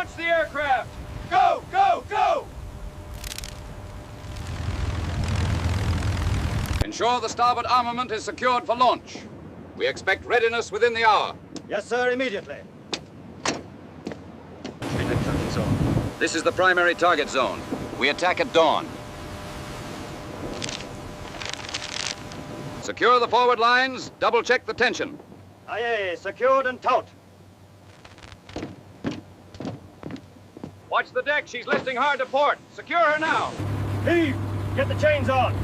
Launch the aircraft! Go, go, go! Ensure the starboard armament is secured for launch. We expect readiness within the hour. Yes, sir, immediately. This is the primary target zone. We attack at dawn. Secure the forward lines. Double-check the tension. Aye, aye, secured and taut. Watch the deck. She's listing hard to port. Secure her now. Heave! Get the chains on!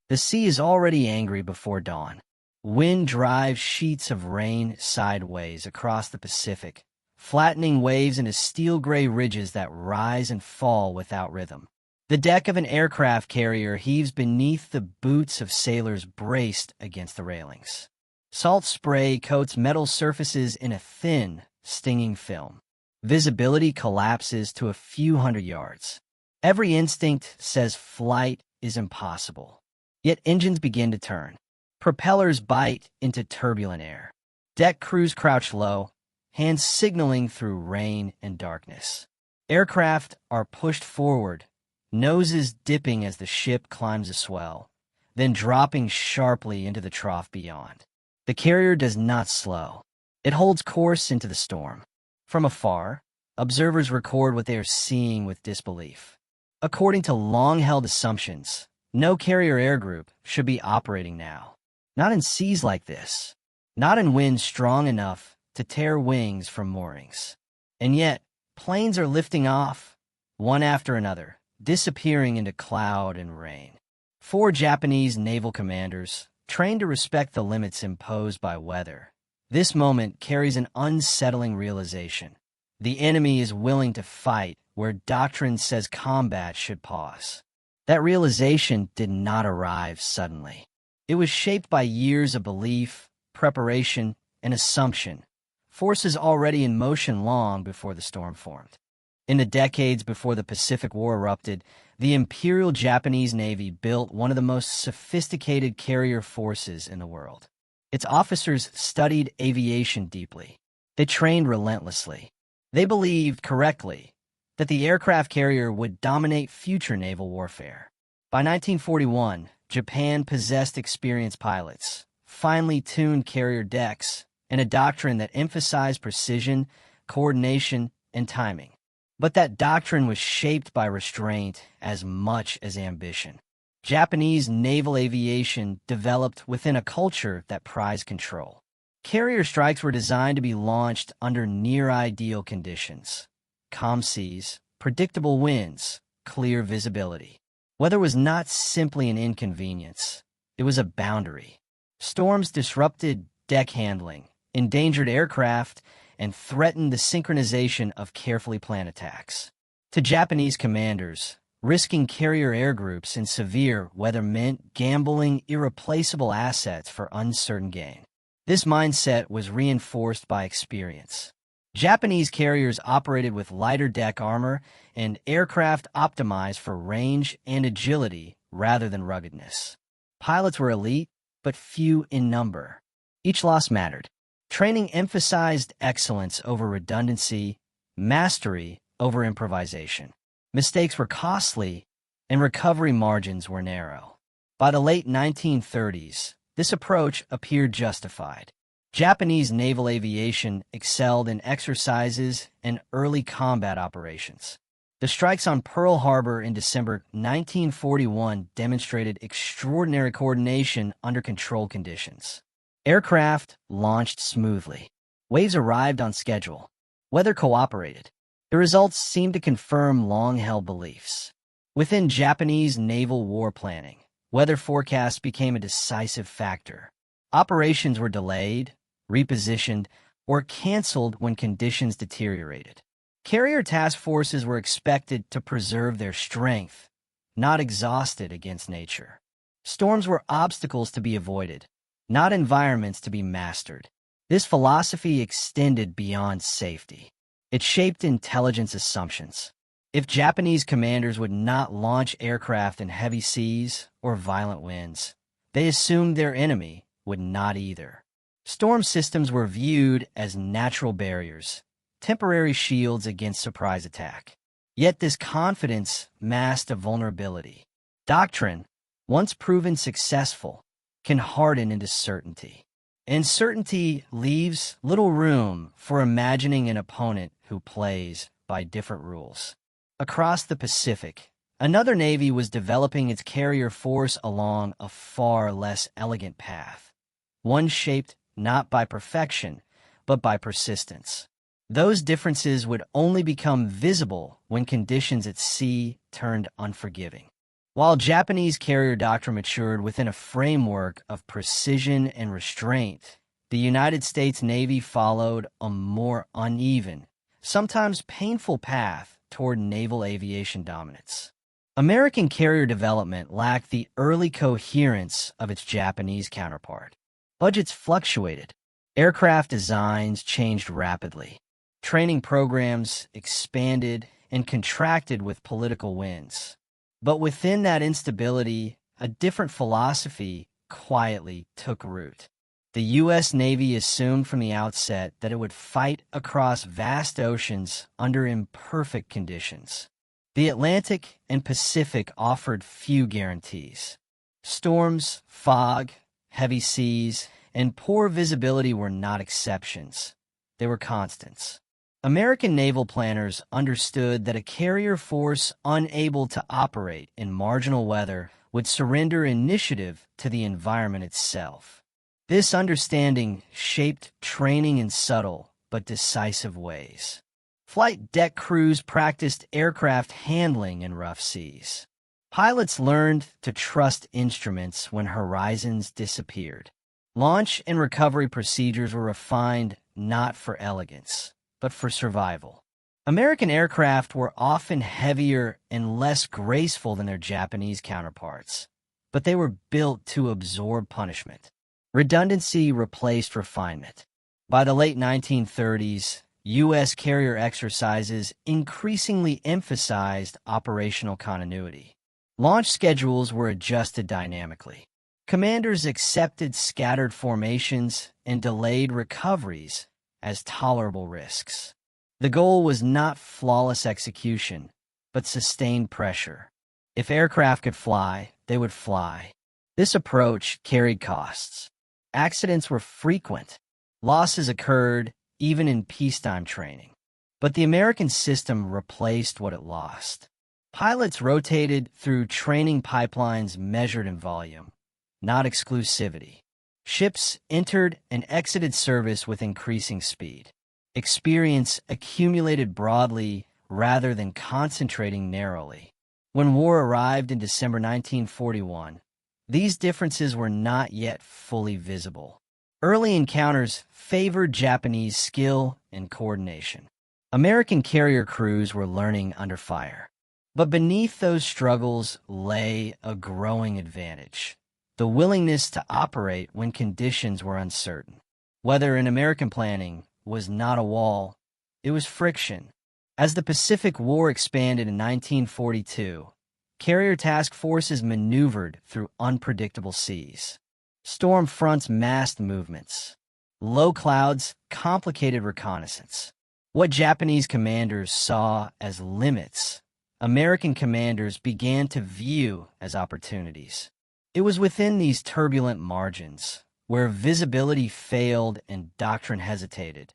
The sea is already angry before dawn. Wind drives sheets of rain sideways across the Pacific, flattening waves into steel-gray ridges that rise and fall without rhythm. The deck of an aircraft carrier heaves beneath the boots of sailors braced against the railings. Salt spray coats metal surfaces in a thin, stinging film. Visibility collapses to a few hundred yards. Every instinct says flight is impossible. Yet engines begin to turn. Propellers bite into turbulent air. Deck crews crouch low, hands signaling through rain and darkness. Aircraft are pushed forward, noses dipping as the ship climbs a swell, then dropping sharply into the trough beyond. The carrier does not slow. It holds course into the storm. From afar, observers record what they are seeing with disbelief. According to long-held assumptions, no carrier air group should be operating now. Not in seas like this. Not in winds strong enough to tear wings from moorings. And yet, planes are lifting off, one after another, disappearing into cloud and rain. 4 Japanese naval commanders, trained to respect the limits imposed by weather. This moment carries an unsettling realization. The enemy is willing to fight where doctrine says combat should pause. That realization did not arrive suddenly. It was shaped by years of belief, preparation, and assumption, forces already in motion long before the storm formed. In the decades before the Pacific War erupted, the Imperial Japanese Navy built one of the most sophisticated carrier forces in the world. Its officers studied aviation deeply. They trained relentlessly. They believed correctly that the aircraft carrier would dominate future naval warfare. By 1941, Japan possessed experienced pilots, finely tuned carrier decks, and a doctrine that emphasized precision, coordination, and timing. But that doctrine was shaped by restraint as much as ambition. Japanese naval aviation developed within a culture that prized control. Carrier strikes were designed to be launched under near-ideal conditions. Calm seas, predictable winds, clear visibility. Weather was not simply an inconvenience. It was a boundary. Storms disrupted deck handling, endangered aircraft, and threatened the synchronization of carefully planned attacks. To Japanese commanders, risking carrier air groups in severe weather meant gambling irreplaceable assets for uncertain gain. This mindset was reinforced by experience. Japanese carriers operated with lighter deck armor and aircraft optimized for range and agility rather than ruggedness. Pilots were elite, but few in number. Each loss mattered. Training emphasized excellence over redundancy, mastery over improvisation. Mistakes were costly, and recovery margins were narrow. By the late 1930s, this approach appeared justified. Japanese naval aviation excelled in exercises and early combat operations. The strikes on Pearl Harbor in December 1941 demonstrated extraordinary coordination under controlled conditions. Aircraft launched smoothly. Waves arrived on schedule. Weather cooperated. The results seemed to confirm long-held beliefs. Within Japanese naval war planning, weather forecasts became a decisive factor. Operations were delayed, repositioned, or canceled when conditions deteriorated. Carrier task forces were expected to preserve their strength, not exhausted against nature. Storms were obstacles to be avoided, not environments to be mastered. This philosophy extended beyond safety. It shaped intelligence assumptions. If Japanese commanders would not launch aircraft in heavy seas or violent winds, they assumed their enemy would not either. Storm systems were viewed as natural barriers, temporary shields against surprise attack. Yet this confidence masked a vulnerability. Doctrine, once proven successful, can harden into certainty. And certainty leaves little room for imagining an opponent who plays by different rules. Across the Pacific, another navy was developing its carrier force along a far less elegant path, one shaped not by perfection, but by persistence. Those differences would only become visible when conditions at sea turned unforgiving. While Japanese carrier doctrine matured within a framework of precision and restraint, the United States Navy followed a more uneven, sometimes painful path toward naval aviation dominance. American carrier development lacked the early coherence of its Japanese counterpart. Budgets fluctuated. Aircraft designs changed rapidly. Training programs expanded and contracted with political winds. But within that instability, a different philosophy quietly took root. The U.S. Navy assumed from the outset that it would fight across vast oceans under imperfect conditions. The Atlantic and Pacific offered few guarantees. Storms, fog, heavy seas, and poor visibility were not exceptions. They were constants. American naval planners understood that a carrier force unable to operate in marginal weather would surrender initiative to the environment itself. This understanding shaped training in subtle but decisive ways. Flight deck crews practiced aircraft handling in rough seas. Pilots learned to trust instruments when horizons disappeared. Launch and recovery procedures were refined not for elegance, but for survival. American aircraft were often heavier and less graceful than their Japanese counterparts, but they were built to absorb punishment. Redundancy replaced refinement. By the late 1930s, U.S. carrier exercises increasingly emphasized operational continuity. Launch schedules were adjusted dynamically. Commanders accepted scattered formations and delayed recoveries as tolerable risks. The goal was not flawless execution, but sustained pressure. If aircraft could fly, they would fly. This approach carried costs. Accidents were frequent. Losses occurred even in peacetime training. But the American system replaced what it lost. Pilots rotated through training pipelines measured in volume, not exclusivity. Ships entered and exited service with increasing speed. Experience accumulated broadly rather than concentrating narrowly. When war arrived in December 1941, these differences were not yet fully visible. Early encounters favored Japanese skill and coordination. American carrier crews were learning under fire. But beneath those struggles lay a growing advantage: the willingness to operate when conditions were uncertain. Weather in American planning was not a wall, it was friction. As the Pacific War expanded in 1942, carrier task forces maneuvered through unpredictable seas. Storm fronts masked movements. Low clouds complicated reconnaissance. What Japanese commanders saw as limits, American commanders began to view as opportunities. It was within these turbulent margins, where visibility failed and doctrine hesitated,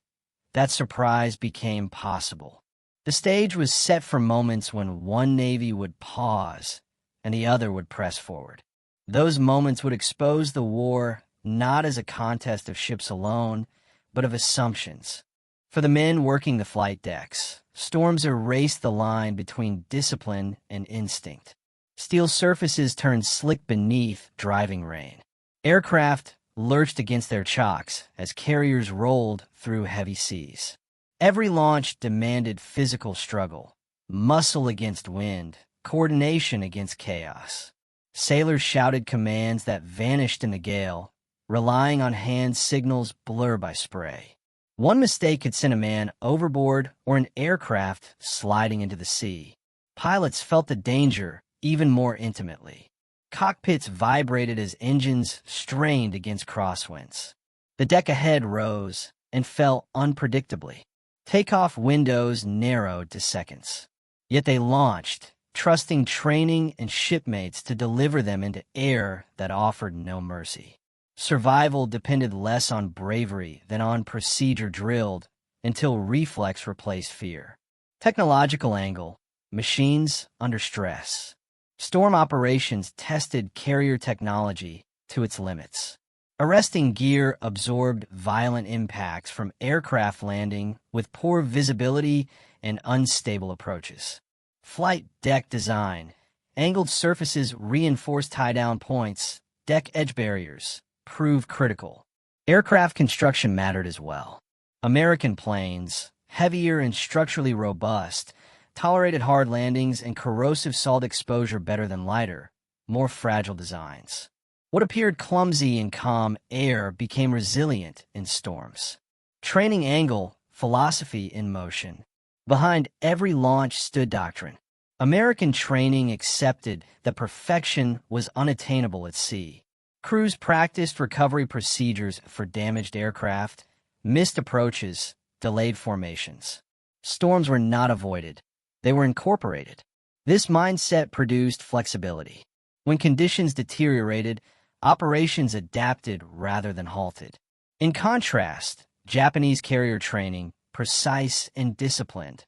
that surprise became possible. The stage was set for moments when one navy would pause and the other would press forward. Those moments would expose the war not as a contest of ships alone, but of assumptions. For the men working the flight decks, storms erased the line between discipline and instinct. Steel surfaces turned slick beneath driving rain. Aircraft lurched against their chocks as carriers rolled through heavy seas. Every launch demanded physical struggle, muscle against wind, coordination against chaos. Sailors shouted commands that vanished in the gale, relying on hand signals blurred by spray. One mistake could send a man overboard or an aircraft sliding into the sea. Pilots felt the danger even more intimately. Cockpits vibrated as engines strained against crosswinds. The deck ahead rose and fell unpredictably. Takeoff windows narrowed to seconds. Yet they launched, trusting training and shipmates to deliver them into air that offered no mercy. Survival depended less on bravery than on procedure drilled until reflex replaced fear. Technological angle, machines under stress. Storm operations tested carrier technology to its limits. Arresting gear absorbed violent impacts from aircraft landing with poor visibility and unstable approaches. Flight deck design. Angled surfaces reinforced tie-down points, deck edge barriers, proved critical. Aircraft construction mattered as well. American planes, heavier and structurally robust, tolerated hard landings and corrosive salt exposure better than lighter, more fragile designs. What appeared clumsy in calm air became resilient in storms. Training angle, philosophy in motion. Behind every launch stood doctrine. American training accepted that perfection was unattainable at sea. Crews practiced recovery procedures for damaged aircraft, missed approaches, delayed formations. Storms were not avoided. They were incorporated. This mindset produced flexibility. When conditions deteriorated, operations adapted rather than halted. In contrast, Japanese carrier training, precise and disciplined,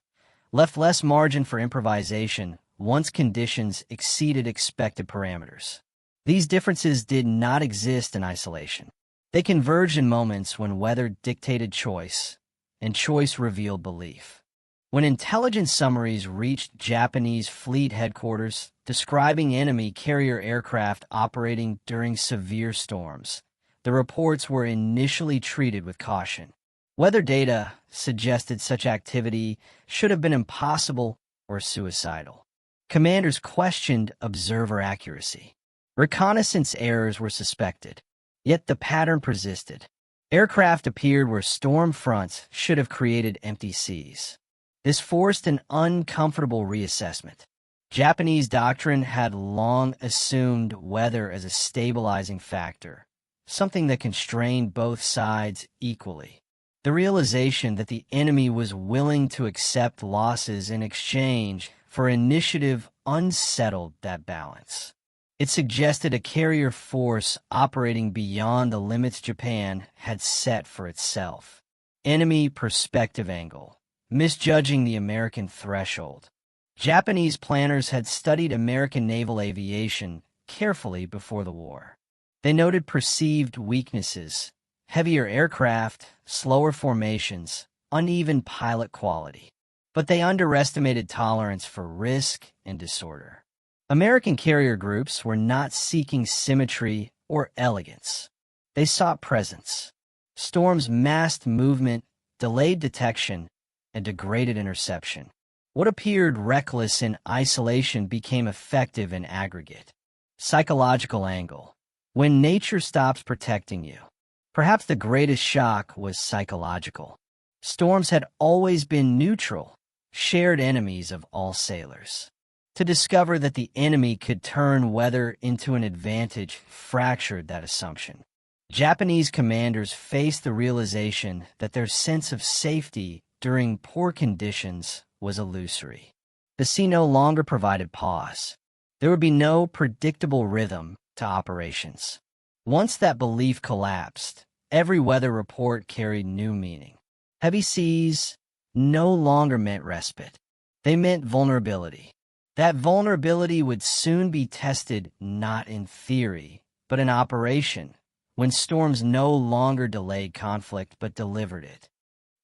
left less margin for improvisation once conditions exceeded expected parameters. These differences did not exist in isolation. They converged in moments when weather dictated choice, and choice revealed belief. When intelligence summaries reached Japanese fleet headquarters describing enemy carrier aircraft operating during severe storms, the reports were initially treated with caution. Weather data suggested such activity should have been impossible or suicidal. Commanders questioned observer accuracy. Reconnaissance errors were suspected, yet the pattern persisted. Aircraft appeared where storm fronts should have created empty seas. This forced an uncomfortable reassessment. Japanese doctrine had long assumed weather as a stabilizing factor, something that constrained both sides equally. The realization that the enemy was willing to accept losses in exchange for initiative unsettled that balance. It suggested a carrier force operating beyond the limits Japan had set for itself. Enemy perspective angle. Misjudging the American threshold. Japanese planners had studied American naval aviation carefully before the war. They noted perceived weaknesses, heavier aircraft, slower formations, uneven pilot quality. But they underestimated tolerance for risk and disorder. American carrier groups were not seeking symmetry or elegance. They sought presence. Storms masked movement, delayed detection, and degraded interception. What appeared reckless in isolation became effective in aggregate. Psychological angle. When nature stops protecting you. Perhaps the greatest shock was psychological. Storms had always been neutral, shared enemies of all sailors. To discover that the enemy could turn weather into an advantage fractured that assumption. Japanese commanders faced the realization that their sense of safety during poor conditions was illusory. The sea no longer provided pause. There would be no predictable rhythm to operations. Once that belief collapsed, every weather report carried new meaning. Heavy seas no longer meant respite. They meant vulnerability. That vulnerability would soon be tested not in theory, but in operation, when storms no longer delayed conflict but delivered it.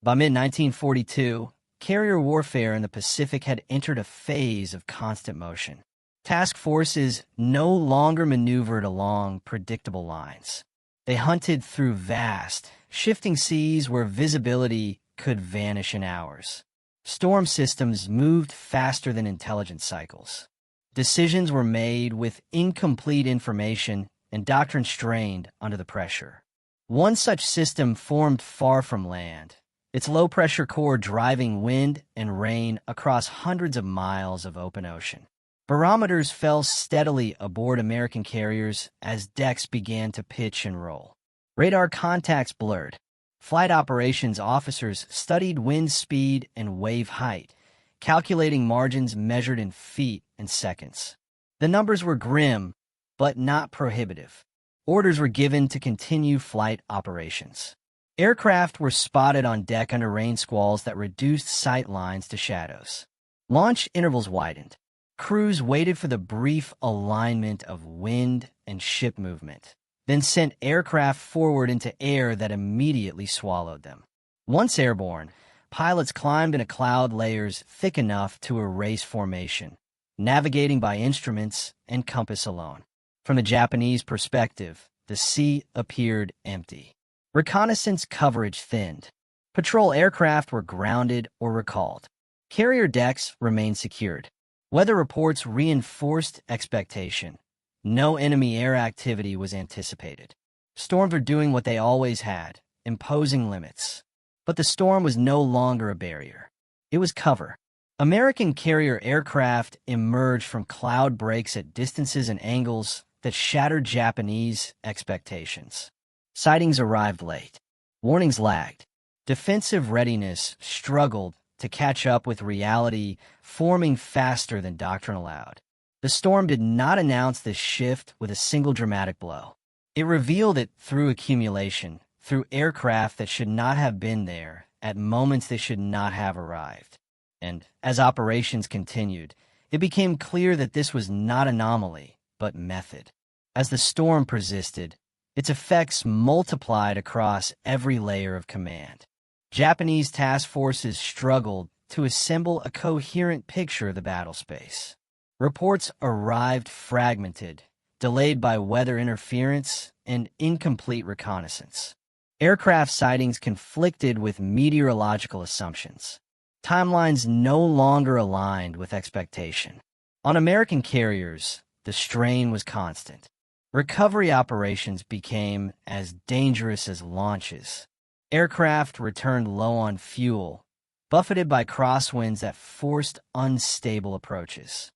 By mid-1942, carrier warfare in the Pacific had entered a phase of constant motion. Task forces no longer maneuvered along predictable lines. They hunted through vast, shifting seas where visibility could vanish in hours. Storm systems moved faster than intelligence cycles. Decisions were made with incomplete information and doctrine strained under the pressure. One such system formed far from land, its low-pressure core driving wind and rain across hundreds of miles of open ocean. Barometers fell steadily aboard American carriers as decks began to pitch and roll. Radar contacts blurred. Flight operations officers studied wind speed and wave height, calculating margins measured in feet and seconds. The numbers were grim, but not prohibitive. Orders were given to continue flight operations. Aircraft were spotted on deck under rain squalls that reduced sight lines to shadows. Launch intervals widened. Crews waited for the brief alignment of wind and ship movement, then sent aircraft forward into air that immediately swallowed them. Once airborne, pilots climbed into cloud layers thick enough to erase formation, navigating by instruments and compass alone. From the Japanese perspective, the sea appeared empty. Reconnaissance coverage thinned. Patrol aircraft were grounded or recalled. Carrier decks remained secured. Weather reports reinforced expectation. No enemy air activity was anticipated. Storms were doing what they always had, imposing limits. But the storm was no longer a barrier. It was cover. American carrier aircraft emerged from cloud breaks at distances and angles that shattered Japanese expectations. Sightings arrived late. Warnings lagged. Defensive readiness struggled to catch up with reality, forming faster than doctrine allowed. The storm did not announce this shift with a single dramatic blow. It revealed it through accumulation, through aircraft that should not have been there, at moments they should not have arrived. And as operations continued, it became clear that this was not anomaly, but method. As the storm persisted, its effects multiplied across every layer of command. Japanese task forces struggled to assemble a coherent picture of the battle space. Reports arrived fragmented, delayed by weather interference and incomplete reconnaissance. Aircraft sightings conflicted with meteorological assumptions. Timelines no longer aligned with expectation. On American carriers, the strain was constant. Recovery operations became as dangerous as launches. Aircraft returned low on fuel, buffeted by crosswinds that forced unstable approaches.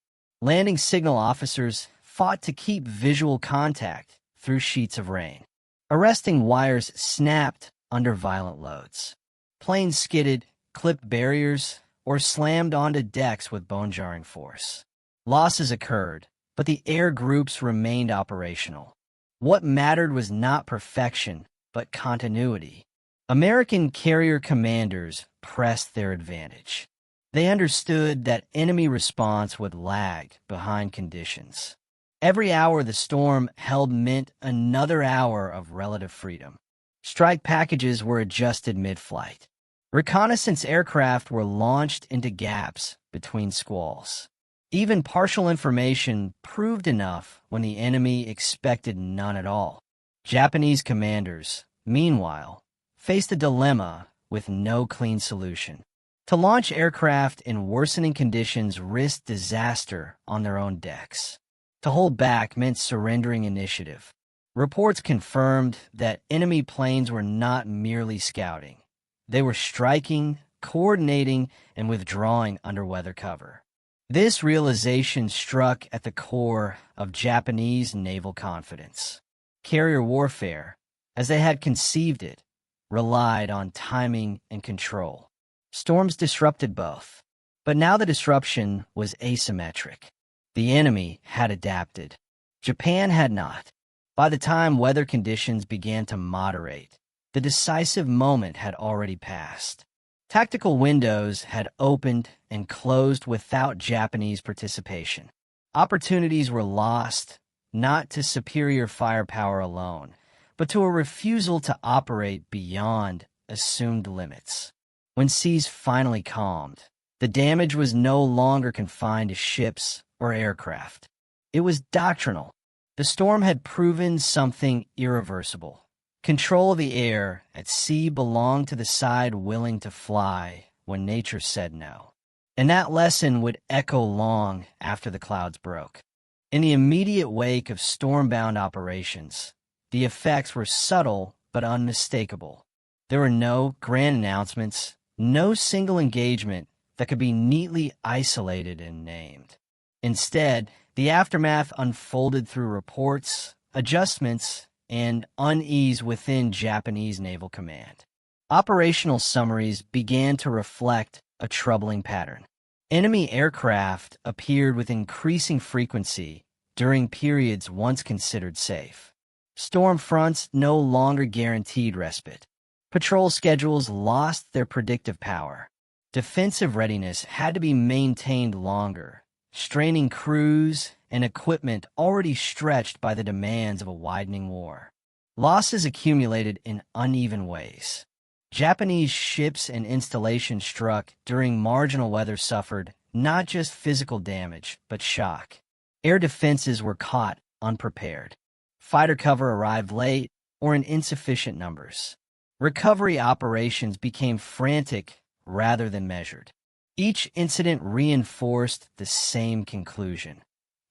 Landing signal officers fought to keep visual contact through sheets of rain. Arresting wires snapped under violent loads. Planes skidded, clipped barriers, or slammed onto decks with bone-jarring force. Losses occurred, but the air groups remained operational. What mattered was not perfection, but continuity. American carrier commanders pressed their advantage. They understood that enemy response would lag behind conditions. Every hour the storm held meant another hour of relative freedom. Strike packages were adjusted mid-flight. Reconnaissance aircraft were launched into gaps between squalls. Even partial information proved enough when the enemy expected none at all. Japanese commanders, meanwhile, faced a dilemma with no clean solution. To launch aircraft in worsening conditions risked disaster on their own decks. To hold back meant surrendering initiative. Reports confirmed that enemy planes were not merely scouting. They were striking, coordinating, and withdrawing under weather cover. This realization struck at the core of Japanese naval confidence. Carrier warfare, as they had conceived it, relied on timing and control. Storms disrupted both, but now the disruption was asymmetric. The enemy had adapted. Japan had not. By the time weather conditions began to moderate, the decisive moment had already passed. Tactical windows had opened and closed without Japanese participation. Opportunities were lost, not to superior firepower alone, but to a refusal to operate beyond assumed limits. When seas finally calmed, the damage was no longer confined to ships or aircraft. It was doctrinal. The storm had proven something irreversible. Control of the air at sea belonged to the side willing to fly when nature said no. And that lesson would echo long after the clouds broke. In the immediate wake of storm-bound operations, the effects were subtle but unmistakable. There were no grand announcements, no single engagement that could be neatly isolated and named. Instead, the aftermath unfolded through reports, adjustments, and unease within Japanese Naval Command. Operational summaries began to reflect a troubling pattern. Enemy aircraft appeared with increasing frequency during periods once considered safe. Storm fronts no longer guaranteed respite. Patrol schedules lost their predictive power. Defensive readiness had to be maintained longer, straining crews and equipment already stretched by the demands of a widening war. Losses accumulated in uneven ways. Japanese ships and installations struck during marginal weather suffered not just physical damage, but shock. Air defenses were caught unprepared. Fighter cover arrived late or in insufficient numbers. Recovery operations became frantic rather than measured. Each incident reinforced the same conclusion.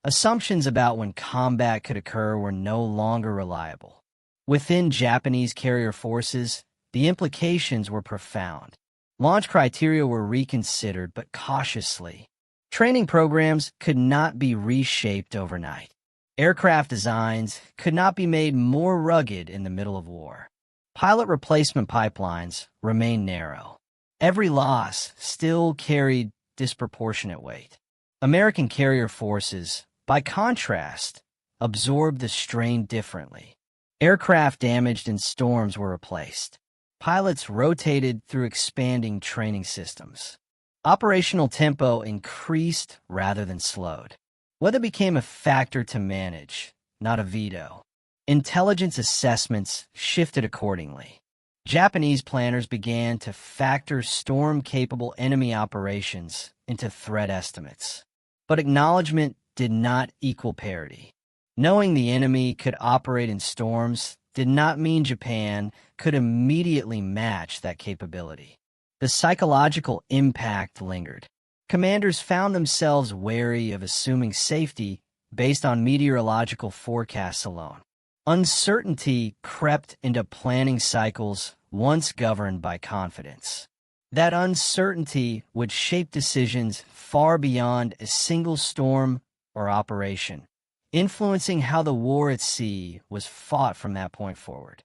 Assumptions about when combat could occur were no longer reliable. Within Japanese carrier forces, the implications were profound. Launch criteria were reconsidered, but cautiously. Training programs could not be reshaped overnight. Aircraft designs could not be made more rugged in the middle of war. Pilot replacement pipelines remained narrow. Every loss still carried disproportionate weight. American carrier forces, by contrast, absorbed the strain differently. Aircraft damaged in storms were replaced. Pilots rotated through expanding training systems. Operational tempo increased rather than slowed. Weather became a factor to manage, not a veto. Intelligence assessments shifted accordingly. Japanese planners began to factor storm-capable enemy operations into threat estimates. But acknowledgement did not equal parity. Knowing the enemy could operate in storms did not mean Japan could immediately match that capability. The psychological impact lingered. Commanders found themselves wary of assuming safety based on meteorological forecasts alone. Uncertainty crept into planning cycles once governed by confidence. That uncertainty would shape decisions far beyond a single storm or operation, influencing how the war at sea was fought from that point forward.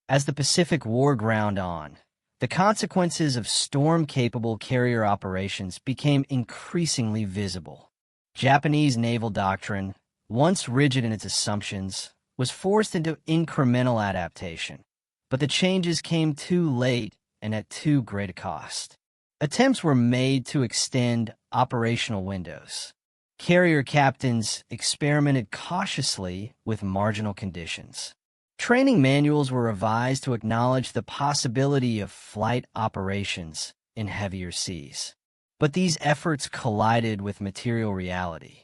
As the Pacific War ground on, the consequences of storm-capable carrier operations became increasingly visible. Japanese naval doctrine, once rigid in its assumptions, was forced into incremental adaptation. But the changes came too late and at too great a cost. Attempts were made to extend operational windows. Carrier captains experimented cautiously with marginal conditions. Training manuals were revised to acknowledge the possibility of flight operations in heavier seas. But these efforts collided with material reality.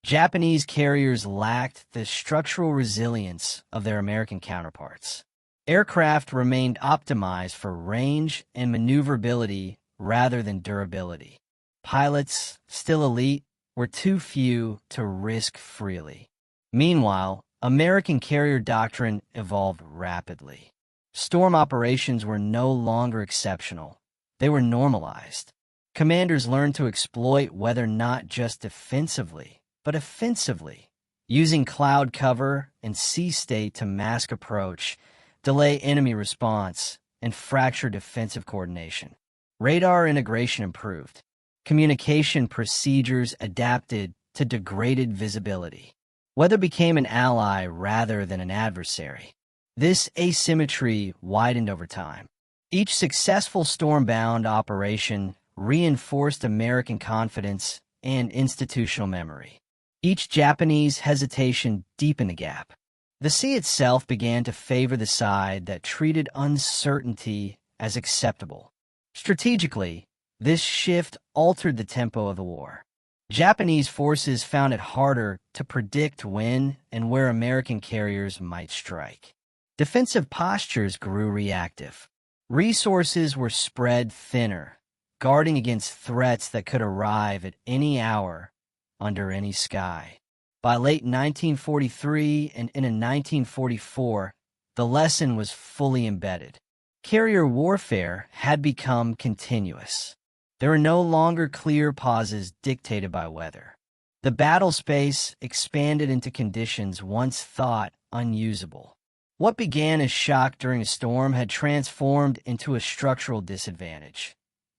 Japanese carriers lacked the structural resilience of their American counterparts. Aircraft remained optimized for range and maneuverability rather than durability. Pilots, still elite, were too few to risk freely. Meanwhile, American carrier doctrine evolved rapidly. Storm operations were no longer exceptional. They were normalized. Commanders learned to exploit weather not just defensively, but offensively, using cloud cover and sea state to mask approach, delay enemy response, and fracture defensive coordination. Radar integration improved. Communication procedures adapted to degraded visibility. Weather became an ally rather than an adversary. This asymmetry widened over time. Each successful storm-bound operation reinforced American confidence and institutional memory. Each Japanese hesitation deepened the gap. The sea itself began to favor the side that treated uncertainty as acceptable. Strategically, this shift altered the tempo of the war. Japanese forces found it harder to predict when and where American carriers might strike. Defensive postures grew reactive. Resources were spread thinner, guarding against threats that could arrive at any hour, under any sky. By late 1943 and into 1944, the lesson was fully embedded. Carrier warfare had become continuous. There were no longer clear pauses dictated by weather. The battle space expanded into conditions once thought unusable. What began as shock during a storm had transformed into a structural disadvantage,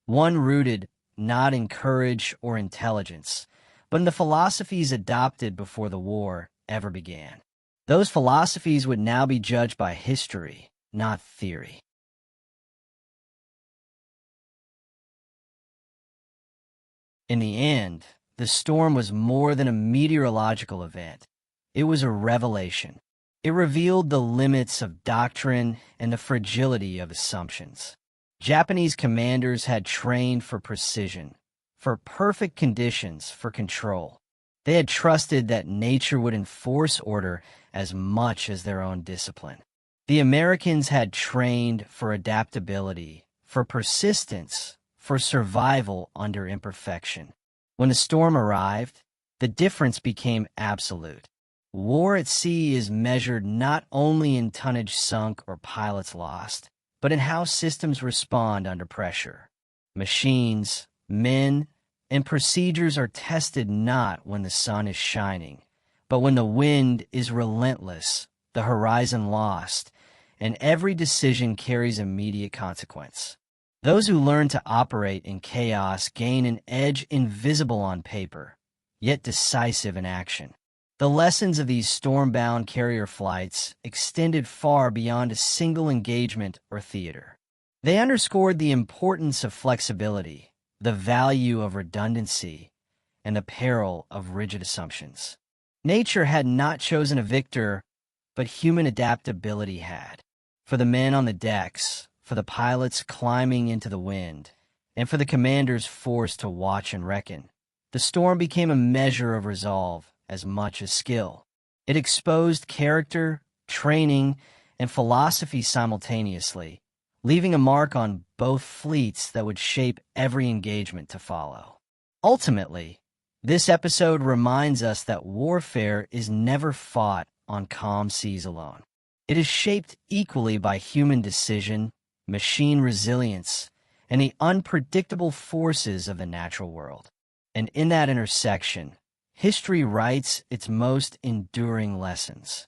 one rooted not in courage or intelligence, but in the philosophies adopted before the war ever began. Those philosophies would now be judged by history, not theory. In the end, the storm was more than a meteorological event. It was a revelation. It revealed the limits of doctrine and the fragility of assumptions. Japanese commanders had trained for precision, for perfect conditions, for control. They had trusted that nature would enforce order as much as their own discipline. The Americans had trained for adaptability, for persistence, for survival under imperfection. When the storm arrived, the difference became absolute. War at sea is measured not only in tonnage sunk or pilots lost, but in how systems respond under pressure. Machines, men, and procedures are tested not when the sun is shining, but when the wind is relentless, the horizon lost, and every decision carries immediate consequence. Those who learn to operate in chaos gain an edge invisible on paper, yet decisive in action. The lessons of these storm-bound carrier flights extended far beyond a single engagement or theater. They underscored the importance of flexibility, the value of redundancy, and the peril of rigid assumptions. Nature had not chosen a victor, but human adaptability had. For the men on the decks, for the pilots climbing into the wind, and for the commanders forced to watch and reckon, the storm became a measure of resolve as much as skill. It exposed character, training, and philosophy simultaneously, leaving a mark on both fleets that would shape every engagement to follow. Ultimately, this episode reminds us that warfare is never fought on calm seas alone. It is shaped equally by human decision, machine resilience, and the unpredictable forces of the natural world. And in that intersection, history writes its most enduring lessons.